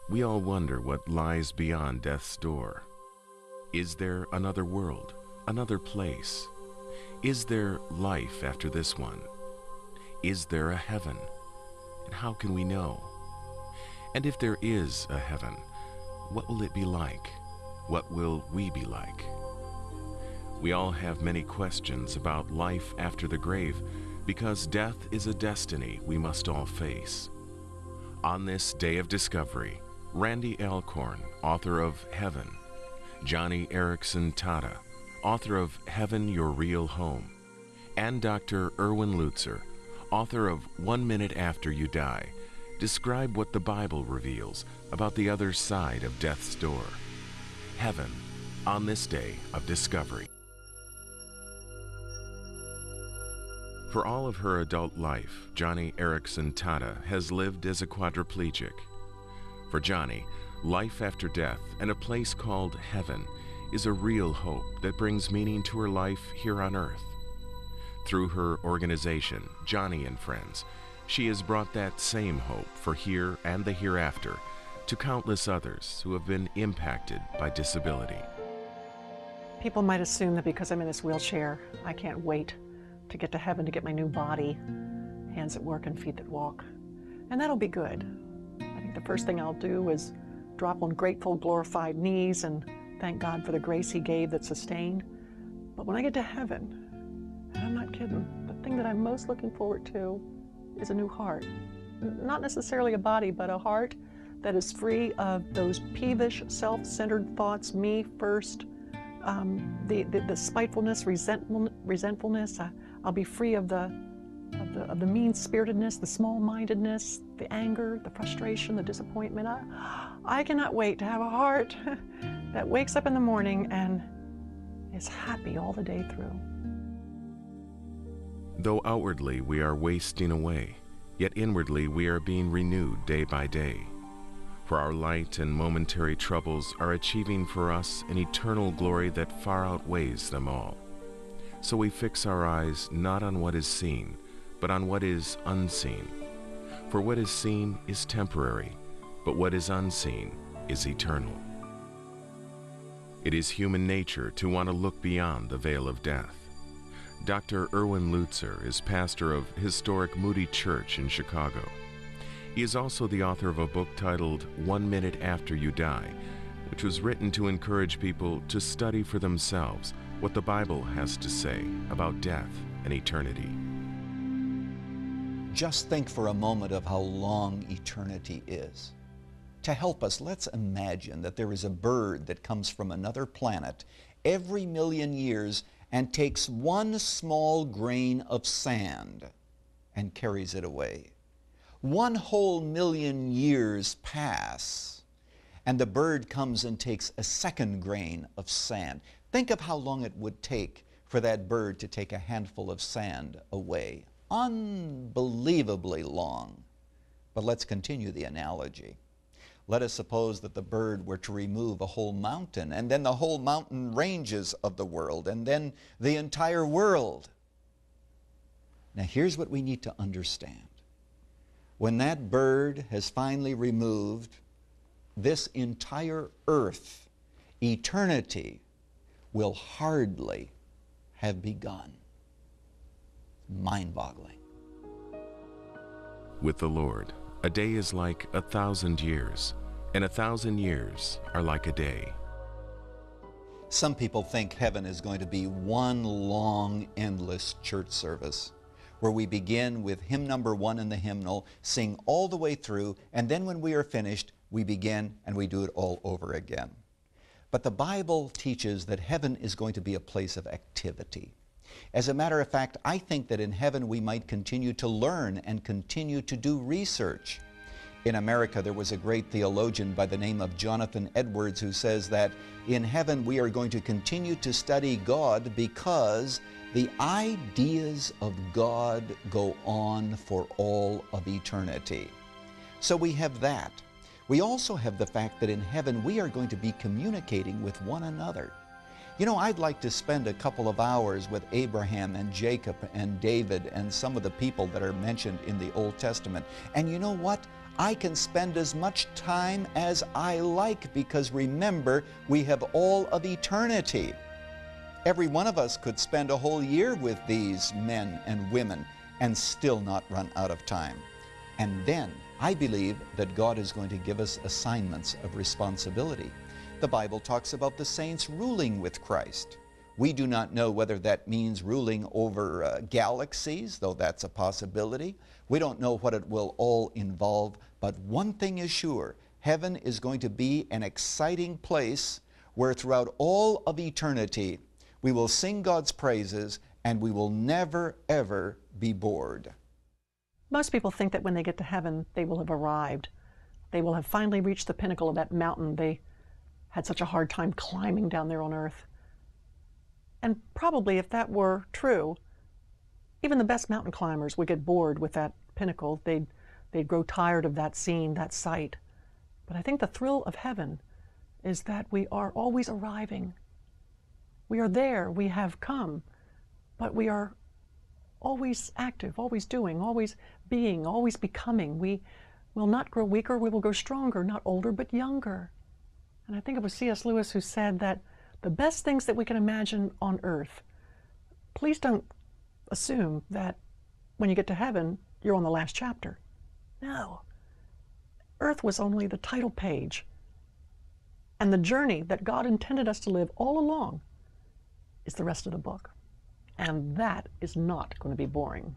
We all wonder what lies beyond death's door. Is there another world, another place? Is there life after this one? Is there a heaven? And how can we know? And if there is a heaven, what will it be like? What will we be like? We all have many questions about life after the grave because death is a destiny we must all face. On this day of discovery, Randy Alcorn, author of Heaven, Joni Eareckson Tada, author of Heaven, Your Real Home, and Dr. Erwin Lutzer, author of 1 Minute After You Die, describe what the Bible reveals about the other side of death's door. Heaven, on this day of discovery. For all of her adult life, Joni Eareckson Tada has lived as a quadriplegic. For Joni, life after death and a place called heaven is a real hope that brings meaning to her life here on earth. Through her organization, Joni and Friends, she has brought that same hope for here and the hereafter to countless others who have been impacted by disability. People might assume that because I'm in this wheelchair, I can't wait to get to heaven to get my new body, hands that work and feet that walk. And that'll be good. I think the first thing I'll do is drop on grateful, glorified knees and thank God for the grace He gave that sustained. But when I get to heaven, and I'm not kidding, the thing that I'm most looking forward to is a new heart. Not necessarily a body, but a heart that is free of those peevish, self-centered thoughts, me first, the spitefulness, resentfulness. I'll be free of the mean-spiritedness, the small-mindedness, the anger, the frustration, the disappointment. I cannot wait to have a heart that wakes up in the morning and is happy all the day through. Though outwardly we are wasting away, yet inwardly we are being renewed day by day. For our light and momentary troubles are achieving for us an eternal glory that far outweighs them all. So we fix our eyes not on what is seen, but on what is unseen. For what is seen is temporary, but what is unseen is eternal. It is human nature to want to look beyond the veil of death. Dr. Erwin Lutzer is pastor of historic Moody Church in Chicago. He is also the author of a book titled 1 Minute After You Die, which was written to encourage people to study for themselves what the Bible has to say about death and eternity. Just think for a moment of how long eternity is. To help us, let's imagine that there is a bird that comes from another planet every million years and takes one small grain of sand and carries it away. 1 whole million years pass, and the bird comes and takes a second grain of sand. Think of how long it would take for that bird to take a handful of sand away. Unbelievably long. But let's continue the analogy. Let us suppose that the bird were to remove a whole mountain, and then the whole mountain ranges of the world, and then the entire world. Now here's what we need to understand. When that bird has finally removed this entire earth, eternity will hardly have begun. Mind-boggling. With the Lord, a day is like 1,000 years, and 1,000 years are like a day. Some people think heaven is going to be one long, endless church service where we begin with hymn number 1 in the hymnal, sing all the way through, and then when we are finished, we begin and we do it all over again. But the Bible teaches that heaven is going to be a place of activity. As a matter of fact, I think that in heaven we might continue to learn and continue to do research. In America, there was a great theologian by the name of Jonathan Edwards who says that in heaven we are going to continue to study God because the ideas of God go on for all of eternity. So we have that. We also have the fact that in heaven we are going to be communicating with one another. You know, I'd like to spend a couple of hours with Abraham and Jacob and David and some of the people that are mentioned in the Old Testament. And you know what? I can spend as much time as I like, because remember, we have all of eternity. Every one of us could spend a whole year with these men and women and still not run out of time. And then I believe that God is going to give us assignments of responsibility. The Bible talks about the saints ruling with Christ. We do not know whether that means ruling over galaxies, though that's a possibility. We don't know what it will all involve, but one thing is sure: heaven is going to be an exciting place where throughout all of eternity we will sing God's praises and we will never, ever be bored. Most people think that when they get to heaven, they will have arrived. They will have finally reached the pinnacle of that mountain they had such a hard time climbing down there on earth. And probably if that were true, even the best mountain climbers would get bored with that pinnacle. They'd grow tired of that scene, that sight. But I think the thrill of heaven is that we are always arriving. We are there, we have come, but we are always active, always doing, always being, always becoming. We will not grow weaker, we will grow stronger, not older, but younger. And I think it was C.S. Lewis who said that the best things that we can imagine on earth, please don't assume that when you get to heaven, you're on the last chapter. No. Earth was only the title page. And the journey that God intended us to live all along is the rest of the book. And that is not going to be boring.